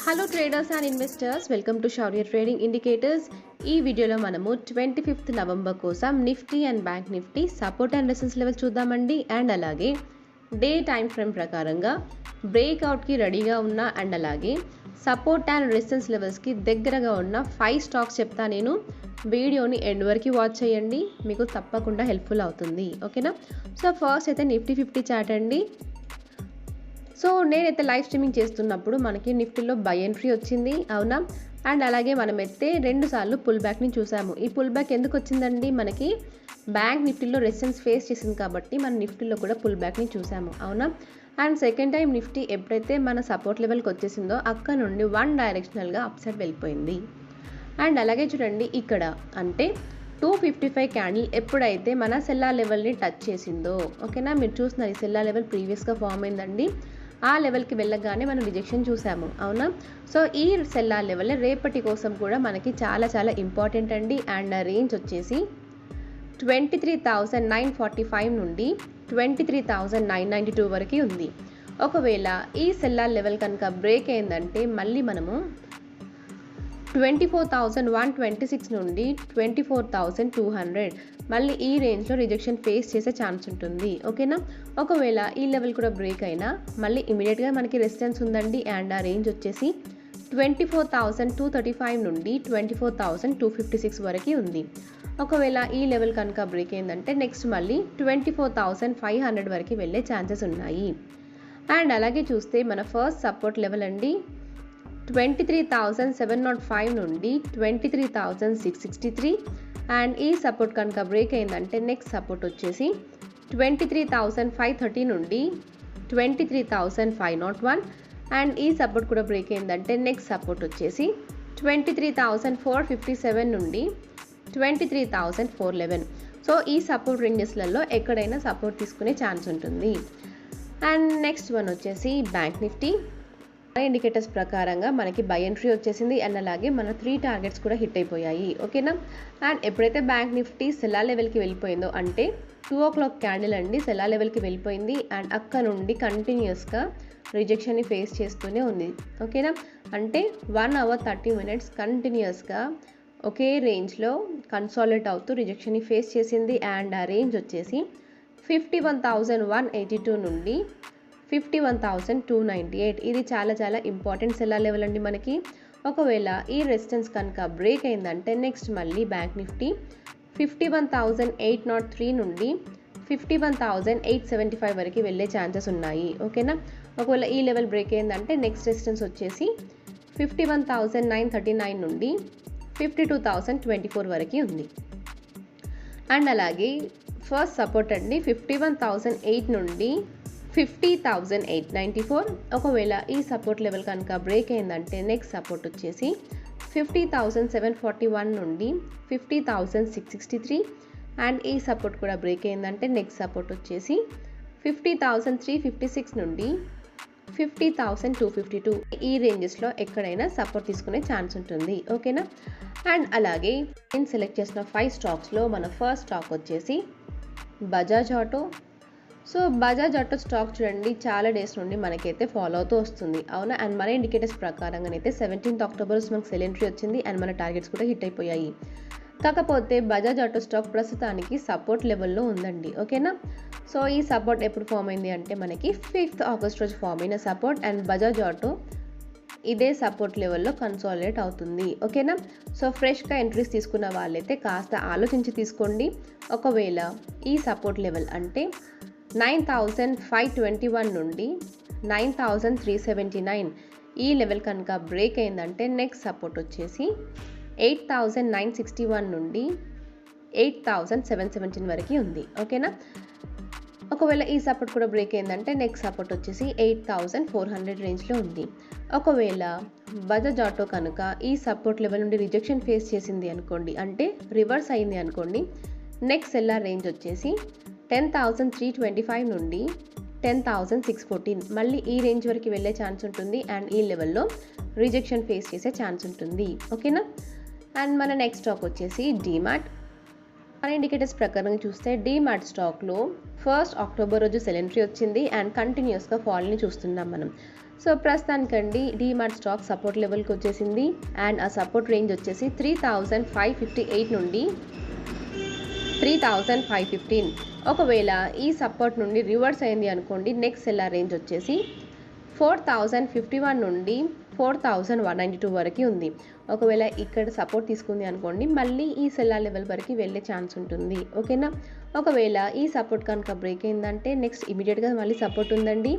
Hello traders and investors, welcome to Shaurya trading indicators. ఈ వీడియోలో మనము 25th నవంబర్ కోసం Nifty and bank Nifty support and resistance level చూద్దామండి. And అలాగే day time frame ప్రకారంగా బ్రేక్అవుట్కి రెడీగా ఉన్న అండ్ అలాగే సపోర్ట్ అండ్ రెసిస్టెన్స్ లెవెల్స్కి దగ్గరగా ఉన్న 5 స్టాక్స్ చెప్తా. నేను వీడియోని ఎండ్ వరకు వాచ్ చేయండి, మీకు తప్పకుండా హెల్ప్ఫుల్ అవుతుంది. ఓకేనా? సో ఫస్ట్ అయితే నిఫ్టీ 50 చార్ట్ అండి. సో నేనైతే లైవ్ స్ట్రీమింగ్ చేస్తున్నప్పుడు మనకి నిఫ్టీలో బై ఎంట్రీ వచ్చింది, అవునా? అండ్ అలాగే మనమైతే 2 సార్లు పుల్ బ్యాక్ని చూసాము. ఈ పుల్ బ్యాక్ ఎందుకు వచ్చిందండి? మనకి బ్యాంక్ నిఫ్టీలో రెసిస్టెన్స్ ఫేస్ చేసింది కాబట్టి మన నిఫ్టీలో కూడా పుల్ బ్యాక్ని చూసాము, అవునా? అండ్ సెకండ్ టైం నిఫ్టీ ఎప్పుడైతే మన సపోర్ట్ లెవెల్కి వచ్చేసిందో అక్కడ నుండి 1 డైరెక్షనల్గా అప్ సైడ్ వెళ్ళిపోయింది. అండ్ అలాగే చూడండి ఇక్కడ అంటే 255 క్యాండిల్ ఎప్పుడైతే మన సెల్లా లెవెల్ని టచ్ చేసిందో, ఓకేనా? మీరు చూస్తున్నారు ఈ సెల్లా లెవెల్ ప్రీవియస్గా ఫామ్ అయిందండి. ఆ లెవెల్కి వెళ్ళగానే మనం రిజెక్షన్ చూసాము, అవునా? సో ఈ సెల్లా లెవెల్ రేపటి కోసం కూడా మనకి చాలా చాలా ఇంపార్టెంట్ అండి. అండ్ రేంజ్ వచ్చేసి 23,945 నుండి 23,992 వరకు ఉంది. ఒకవేళ ఈ సెల్లా లెవెల్ కనుక బ్రేక్ అయిందంటే మళ్ళీ మనము 24,126 నుండి 24,200 మళ్ళీ ఈ రేంజ్లో రిజెక్షన్ ఫేస్ చేసే ఛాన్స్ ఉంటుంది, ఓకేనా? ఒకవేళ ఈ లెవెల్ కూడా బ్రేక్ అయినా మళ్ళీ ఇమీడియట్గా మనకి రెసిస్టెన్స్ ఉందండి. అండ్ ఆ రేంజ్ వచ్చేసి 24,235 నుండి 24,256 వరకు ఉంది. ఒకవేళ ఈ లెవెల్ కనుక బ్రేక్ అయిందంటే నెక్స్ట్ మళ్ళీ 24,500 వరకు వెళ్ళే ఛాన్సెస్ ఉన్నాయి. అండ్ అలాగే చూస్తే మన ఫస్ట్ సపోర్ట్ లెవెల్ అండి 23,705 నుండి 23,663. అండ్ ఈ సపోర్ట్ కనుక బ్రేక్ అయిందంటే నెక్స్ట్ సపోర్ట్ వచ్చేసి 23,530 నుండి 23,501. అండ్ ఈ సపోర్ట్ కూడా బ్రేక్ అయిందంటే నెక్స్ట్ సపోర్ట్ వచ్చేసి 23,457 నుండి 23,411. సో ఈ సపోర్ట్ రేంజెస్లలో ఎక్కడైనా సపోర్ట్ తీసుకునే ఛాన్స్ ఉంటుంది. అండ్ నెక్స్ట్ వన్ వచ్చేసి బ్యాంక్ నిఫ్టీ. ఇండికేటర్స్ ప్రకారంగా మనకి బై ఎంట్రీ వచ్చేసింది అండ్ అలాగే మన 3 టార్గెట్స్ కూడా హిట్ అయిపోయాయి, ఓకేనా? అండ్ ఎప్పుడైతే బ్యాంక్ నిఫ్టీ సెల్లా లెవెల్కి వెళ్ళిపోయిందో అంటే 2 o'clock క్యాండిల్ అండి సెల్లా లెవెల్కి వెళ్ళిపోయింది. అండ్ అక్కడ నుండి కంటిన్యూస్గా రిజెక్షన్ని ఫేస్ చేస్తూనే ఉంది, ఓకేనా? అంటే 1 hour 30 minutes కంటిన్యూస్గా ఒకే రేంజ్లో కన్సాలిడేట్ అవుతూ రిజెక్షన్ని ఫేస్ చేసింది. అండ్ ఆ రేంజ్ వచ్చేసి 51,182 నుండి 51,298. ఇది చాలా చాలా ఇంపార్టెంట్ సెల్లా లెవెల్ అండి మనకి. ఒకవేళ ఈ రెసిస్టెన్స్ కనుక బ్రేక్ అయిందంటే నెక్స్ట్ మళ్ళీ బ్యాంక్ నిఫ్టీ 51,803 నుండి 51,875 వరకు వెళ్ళే ఛాన్సెస్ ఉన్నాయి, ఓకేనా? ఒకవేళ ఈ లెవెల్ బ్రేక్ అయిందంటే నెక్స్ట్ రెసిస్టెన్స్ వచ్చేసి 51,939 నుండి 52,024 వరకు ఉంది. అండ్ అలాగే ఫస్ట్ సపోర్ట్ అండి 51,008 నుండి 50,894. ఒకవేళ ఈ సపోర్ట్ లెవెల్ కనుక బ్రేక్ అయిందంటే నెక్స్ట్ సపోర్ట్ వచ్చేసి 50,741 నుండి 50,663. అండ్ ఈ సపోర్ట్ కూడా బ్రేక్ అయిందంటే నెక్స్ట్ సపోర్ట్ వచ్చేసి 50,356 నుండి 50,252. ఈ రేంజెస్లో ఎక్కడైనా సపోర్ట్ తీసుకునే ఛాన్స్ ఉంటుంది, ఓకేనా? అండ్ అలాగే నేను సెలెక్ట్ చేసిన 5 స్టాక్స్లో మన ఫస్ట్ స్టాక్ వచ్చేసి Bajaj auto. So Bajaj auto stock చూడండి చాలా డేస్ నుండి మనకైతే ఫాలో అవుతూ వస్తుంది, అవునా? అండ్ మన ఇండికేటర్స్ ప్రకారంగానైతే 17th October మనకు సెల్ ఎంట్రీ వచ్చింది అండ్ మన టార్గెట్స్ కూడా హిట్ అయిపోయాయి. కాకపోతే బజాజ్ ఆటో స్టాక్ ప్రస్తుతానికి సపోర్ట్ లెవెల్లో ఉందండి, ఓకేనా? సో ఈ సపోర్ట్ ఎప్పుడు ఫామ్ అయింది అంటే మనకి 5th August రోజు ఫామ్ అయిన సపోర్ట్. అండ్ బజాజ్ ఆటో ఇదే సపోర్ట్ లెవెల్లో కన్సాలిడేట్ అవుతుంది, ఓకేనా? సో ఫ్రెష్గా ఎంట్రీస్ తీసుకున్న వాళ్ళైతే కాస్త ఆలోచించి తీసుకోండి. ఒకవేళ ఈ సపోర్ట్ లెవెల్ అంటే 9,521 నుండి 9,379 ఈ లెవెల్ కనుక బ్రేక్ అయిందంటే నెక్స్ట్ సపోర్ట్ వచ్చేసి 8,961 నుండి 8,717 వరకు ఉంది, ఓకేనా? ఒకవేళ ఈ సపోర్ట్ కూడా బ్రేక్ అయిందంటే నెక్స్ట్ సపోర్ట్ వచ్చేసి 8,400 రేంజ్లో ఉంది. ఒకవేళ బజాజ్ ఆటో కనుక ఈ సపోర్ట్ లెవెల్ నుండి రిజెక్షన్ ఫేస్ చేసింది అనుకోండి, అంటే రివర్స్ అయింది అనుకోండి, నెక్స్ట్ సెల్లార్ రేంజ్ వచ్చేసి 10,325 నుండి 10,614 మళ్ళీ ఈ రేంజ్ వరకు వెళ్ళే ఛాన్స్ ఉంటుంది. అండ్ ఈ లెవెల్లో రిజెక్షన్ ఫేస్ చేసే ఛాన్స్ ఉంటుంది, ఓకేనా? అండ్ మన నెక్స్ట్ స్టాక్ వచ్చేసి డీమార్ట్. మన ఇండికేటర్స్ ప్రకారం చూస్తే డీమార్ట్ స్టాక్లో 1st October రోజు సెల్ ఎంట్రీ వచ్చింది అండ్ కంటిన్యూస్గా ఫాల్ని చూస్తున్నాం మనం. సో ప్రస్తుతానికండి డీమార్ట్ స్టాక్ సపోర్ట్ లెవెల్కి వచ్చేసింది అండ్ ఆ సపోర్ట్ రేంజ్ వచ్చేసి 3558 నుండి 3515. ఒకవేళ ఈ సపోర్ట్ నుండి రివర్స్ అయింది అనుకోండి, నెక్స్ట్ సెల్లార్ రేంజ్ వచ్చేసి 4051 నుండి 4192 వరకు ఉంది. ఒకవేళ ఇక్కడ సపోర్ట్ తీసుకుంది అనుకోండి, మళ్ళీ ఈ సెల్లార్ లెవెల్ వరకు వెళ్ళే ఛాన్స్ ఉంటుంది. ఓకేనా, ఒకవేళ ఈ సపోర్ట్ కనుక బ్రేక్ అయిందంటే నెక్స్ట్ ఇమీడియట్గా మళ్ళీ సపోర్ట్ ఉందండి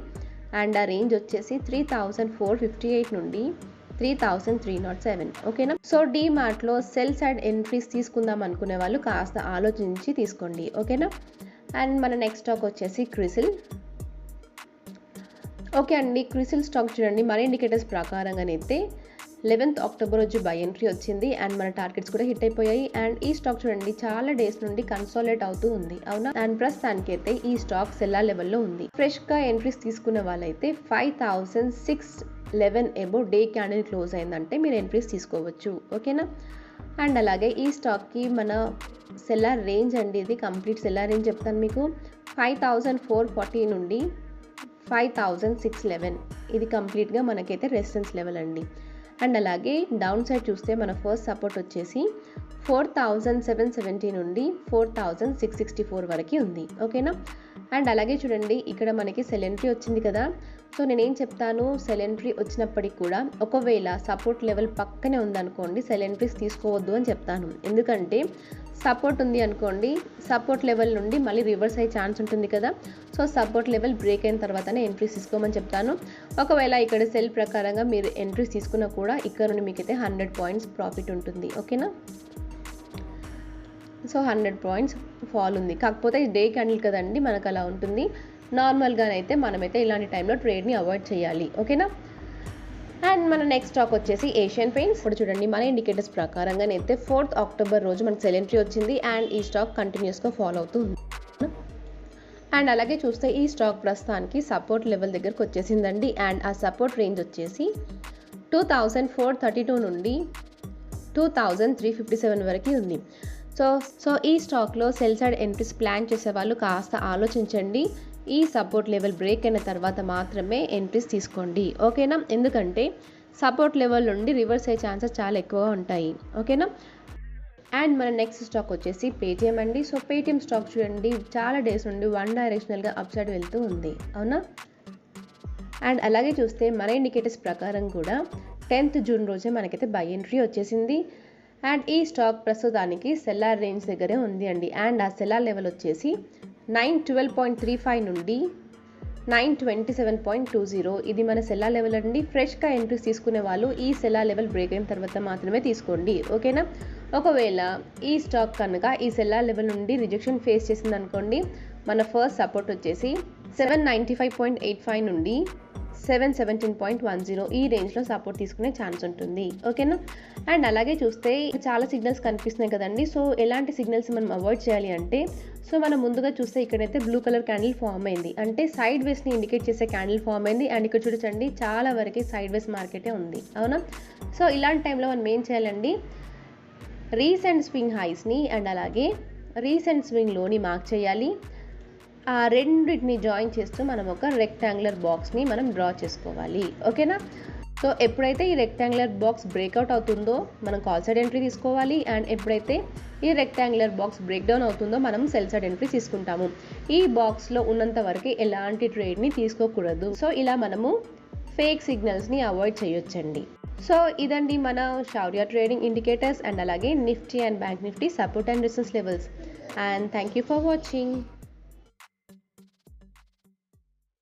అండ్ ఆ రేంజ్ వచ్చేసి 3458 నుండి 3307. ఓకేనా, సో డీమార్ట్లో సెల్ సైడ్ ఎంట్రీస్ తీసుకుందాం అనుకునే వాళ్ళు కాస్త ఆలోచించి తీసుకోండి. ఓకేనా, అండ్ మన నెక్స్ట్ స్టాక్ వచ్చేసి క్రిసిల్. ఓకే అండి, క్రిసిల్ స్టాక్ చూడండి, మన ఇండికేటర్స్ ప్రకారంగానైతే 11th అక్టోబర్ రోజు బై ఎంట్రీ వచ్చింది అండ్ మన టార్గెట్స్ కూడా హిట్ అయిపోయాయి. అండ్ ఈ స్టాక్ చూడండి చాలా డేస్ నుండి కన్సాలిడేట్ అవుతూ ఉంది, అవునా. అండ్ ప్రస్తుతానికి అయితే ఈ స్టాక్ సెల్లార్ లెవెల్లో ఉంది. ఫ్రెష్గా ఎంట్రీస్ తీసుకునే వాళ్ళైతే 5611 ఎబో డే క్యాండిల్ క్లోజ్ అయిందంటే మీరు ఎంట్రీస్ తీసుకోవచ్చు. ఓకేనా, అండ్ అలాగే ఈ స్టాక్కి మన సెల్లార్ రేంజ్ అండి, ఇది కంప్లీట్ సెల్లార్ రేంజ్ చెప్తాను మీకు. 5440 నుండి 5611 ఇది కంప్లీట్గా మనకైతే రెసిస్టెన్స్ లెవెల్ అండి. అండ్ అలాగే డౌన్ సైడ్ చూస్తే మన ఫస్ట్ సపోర్ట్ వచ్చేసి 4770 నుండి 4664 వరకు ఉంది. ఓకేనా, అండ్ అలాగే చూడండి ఇక్కడ మనకి సెల్ ఎంట్రీ వచ్చింది కదా. సో నేనేం చెప్తాను, సెల్ ఎంట్రీ వచ్చినప్పటికి కూడా ఒకవేళ సపోర్ట్ లెవెల్ పక్కనే ఉందనుకోండి సెల్ ఎంట్రీస్ తీసుకోవద్దు అని చెప్తాను. ఎందుకంటే సపోర్ట్ ఉంది అనుకోండి, సపోర్ట్ లెవెల్ నుండి మళ్ళీ రివర్స్ అయ్యే ఛాన్స్ ఉంటుంది కదా. సో సపోర్ట్ లెవెల్ బ్రేక్ అయిన తర్వాతనే ఎంట్రీస్ తీసుకోమని చెప్తాను. ఒకవేళ ఇక్కడ సెల్ ప్రకారంగా మీరు ఎంట్రీస్ తీసుకున్నా కూడా ఇక్కడ నుండి మీకైతే 100 పాయింట్స్ ప్రాఫిట్ ఉంటుంది. ఓకేనా, సో 100 పాయింట్స్ ఫాల్ ఉంది, కాకపోతే డే క్యాండిల్ కదండి మనకు అలా ఉంటుంది. నార్మల్గానైతే మనమైతే ఇలాంటి టైంలో ట్రేడ్ని అవాయిడ్ చేయాలి. ఓకేనా, అండ్ మన నెక్స్ట్ స్టాక్ వచ్చేసి ఏషియన్ పెయింట్స్. ఇప్పుడు చూడండి మన ఇండికేటర్స్ ప్రకారంగానైతే 4th అక్టోబర్ రోజు మనకు సెల్ ఎంట్రీ వచ్చింది అండ్ ఈ స్టాక్ కంటిన్యూస్గా ఫాలో అవుతూ ఉంది. అండ్ అలాగే చూస్తే ఈ స్టాక్ ప్రస్తుతానికి సపోర్ట్ లెవెల్ దగ్గరకు వచ్చేసిందండి అండ్ ఆ సపోర్ట్ రేంజ్ వచ్చేసి 2432 నుండి 2357 వరకు ఉంది. సో ఈ స్టాక్లో సెల్ సైడ్ ఎంట్రీస్ ప్లాన్ చేసే వాళ్ళు కాస్త ఆలోచించండి. ఈ సపోర్ట్ లెవెల్ బ్రేక్ అయిన తర్వాత మాత్రమే ఎంట్రీస్ తీసుకోండి. ఓకేనా, ఎందుకంటే సపోర్ట్ లెవెల్ నుండి రివర్స్ అయ్యే ఛాన్సెస్ చాలా ఎక్కువగా ఉంటాయి. ఓకేనా, అండ్ మన నెక్స్ట్ స్టాక్ వచ్చేసి పేటిఎం అండి. సో పేటిఎం స్టాక్ చూడండి చాలా డేస్ నుండి వన్ డైరెక్షనల్గా అప్ సైడ్ వెళ్తూ ఉంది, అవునా. అండ్ అలాగే చూస్తే మన ఇండికేటర్స్ ప్రకారం కూడా 10th జూన్ రోజే మనకైతే బై ఎంట్రీ వచ్చేసింది అండ్ ఈ స్టాక్ ప్రస్తుతానికి సెల్లార్ రేంజ్ దగ్గరే ఉంది అండి. అండ్ ఆ సెల్లార్ లెవెల్ వచ్చేసి 912.35 నుండి 927.20 ఇది మన సెల్లార్ లెవెల్ అండి. ఫ్రెష్గా ఎంట్రీస్ తీసుకునే వాళ్ళు ఈ సెల్లార్ లెవెల్ బ్రేక్ అయిన తర్వాత మాత్రమే తీసుకోండి. ఓకేనా, ఒకవేళ ఈ స్టాక్ కనుక ఈ సెల్లార్ లెవెల్ నుండి రిజెక్షన్ ఫేస్ చేసింది అనుకోండి, మన ఫస్ట్ సపోర్ట్ వచ్చేసి 795.85 నుండి 717.10 ఈ రేంజ్లో సపోర్ట్ తీసుకునే ఛాన్స్ ఉంటుంది. ఓకేనా, అండ్ అలాగే చూస్తే చాలా సిగ్నల్స్ కనిపిస్తున్నాయి కదండి. సో ఎలాంటి సిగ్నల్స్ మనం అవాయిడ్ చేయాలి అంటే, సో మనం ముందుగా చూస్తే ఇక్కడైతే బ్లూ కలర్ క్యాండిల్ ఫామ్ అయింది, అంటే సైడ్ వేస్ని ఇండికేట్ చేసే క్యాండిల్ ఫామ్ అయింది అండ్ ఇక్కడ చూడండి చాలా వరకు సైడ్ వేస్ మార్కెటే ఉంది, అవునా. సో ఇలాంటి టైంలో మనం ఏం చేయాలండి, రీసెంట్ స్వింగ్ హైస్ని అండ్ అలాగే రీసెంట్ స్వింగ్ లోని మార్క్ చేయాలి. ఆ రెండింటిని జాయిన్ చేస్తూ మనం ఒక రెక్టాంగులర్ బాక్స్ని మనం డ్రా చేసుకోవాలి. ఓకేనా, సో ఎప్పుడైతే ఈ రెక్టాంగులర్ బాక్స్ బ్రేక్అవుట్ అవుతుందో మనం కాల్ సైడ్ ఎంట్రీ తీసుకోవాలి అండ్ ఎప్పుడైతే ఈ రెక్టాంగులర్ బాక్స్ బ్రేక్ డౌన్ అవుతుందో మనం సెల్ సైడ్ ఎంట్రీ తీసుకుంటాము. ఈ బాక్స్లో ఉన్నంత వరకు ఎలాంటి ట్రేడ్ని తీసుకోకూడదు. సో ఇలా మనము ఫేక్ సిగ్నల్స్ని అవాయిడ్ చేయొచ్చండి. సో ఇదండి మన శౌర్య ట్రేడింగ్ ఇండికేటర్స్ అండ్ అలాగే Nifty and bank Nifty support and resistance levels. And thank you for watching.